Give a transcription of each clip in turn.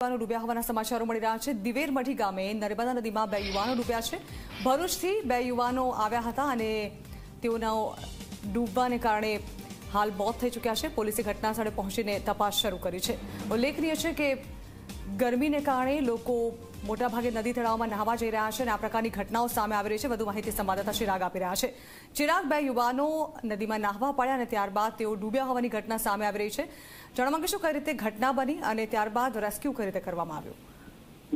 યુવાનો ડૂબ્યા હોવાના સમાચારો મળી રહ્યા છે। દિવેર મઢી ગામે નર્મદા નદીમાં 2 યુવાનો ડૂબ્યા છે। ભરૂચથી 2 યુવાનો આવ્યા હતા અને તેઓના ડૂબવાને કારણે હાલ મોત થઈ ચૂક્યા છે। પોલીસે ઘટના સ્થળે પહોંચીને તપાસ શરૂ કરી છે। ઉલ્લેખનીય છે કે ગરમીને કારણે લોકો મોટાભાગે નદી તળાવમાં નહાવા જઈ રહ્યા છે અને આ પ્રકારની ઘટનાઓ સામે આવી રહી છે। વધુ માહિતી સંવાદદાતા ચિરાગ આપી રહ્યા છે। ચિરાગ, 2 યુવાનો નદીમાં નહાવા પડ્યા અને ત્યારબાદ તેઓ ડૂબ્યા હોવાની ઘટના સામે આવી રહી છે। જાણવા માંગીશું કઈ રીતે ઘટના બની અને ત્યારબાદ રેસ્ક્યુ કઈ રીતે કરવામાં આવ્યું?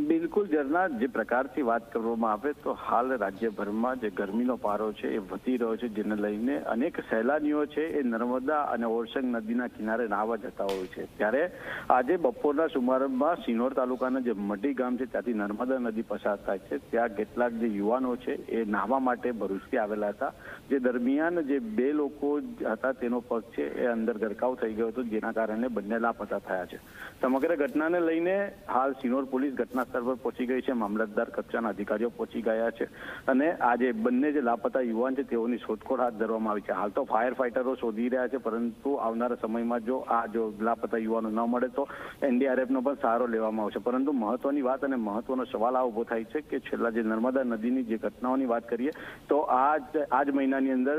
બિલકુલ ઝરના, જે પ્રકારથી વાત કરવામાં આવે તો હાલ રાજ્યભરમાં જે ગરમીનો પારો છે એ વધી રહ્યો છે, જેને લઈને અનેક સહેલાણીઓ છે એ નર્મદા અને ઓરસંગ નદીના કિનારે નાહવા જતા હોય છે। ત્યારે આજે બપોરના સુમારમાં સિનોર તાલુકાના જે મઢી ગામ છે ત્યાંથી નર્મદા નદી પસાર થાય છે। ત્યાં કેટલાક જે યુવાનો છે એ નાહવા માટે ભરૂચથી આવેલા હતા, જે દરમિયાન જે 2 લોકો હતા તેનો પગ છે એ અંદર ગરકાવ થઈ ગયો હતો, જેના કારણે બંને લાપતા થયા છે। સમગ્ર ઘટનાને લઈને હાલ સિનોર પોલીસ ઘટના સ્થળ પર પહોંચી ગઈ છે। મામલતદાર કક્ષાના અધિકારીઓ પહોંચી ગયા છે અને આજે બંને જે લાપતા યુવાન છે તેઓની શોધખોળ હાથ ધરવામાં આવી છે। હાલ તો ફાયર ફાઈટરો શોધી રહ્યા છે, પરંતુ આવનારા સમયમાં જો લાપતા યુવાનો ન મળે તો NDRFનો પણ સહારો લેવામાં આવશે। પરંતુ મહત્વની વાત અને મહત્વનો સવાલ આ ઉભો થાય છે કે છેલ્લા જે નર્મદા નદીની જે ઘટનાઓની વાત કરીએ તો આ જ મહિનાની અંદર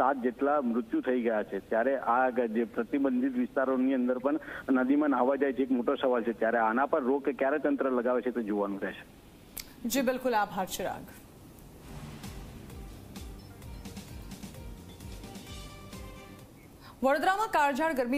7 જેટલા મૃત્યુ થઈ ગયા છે। ત્યારે આ જે પ્રતિબંધિત વિસ્તારોની અંદર પણ નદીમાં નાહવા જાય છે એક મોટો સવાલ છે। ત્યારે આના પર રોક ક્યારે તંત્ર લગાવે છે તો જોવાનું રહેશે। જી બિલકુલ, આભાર ચિરાગ। વડોદરામાં કાળઝાળ ગરમી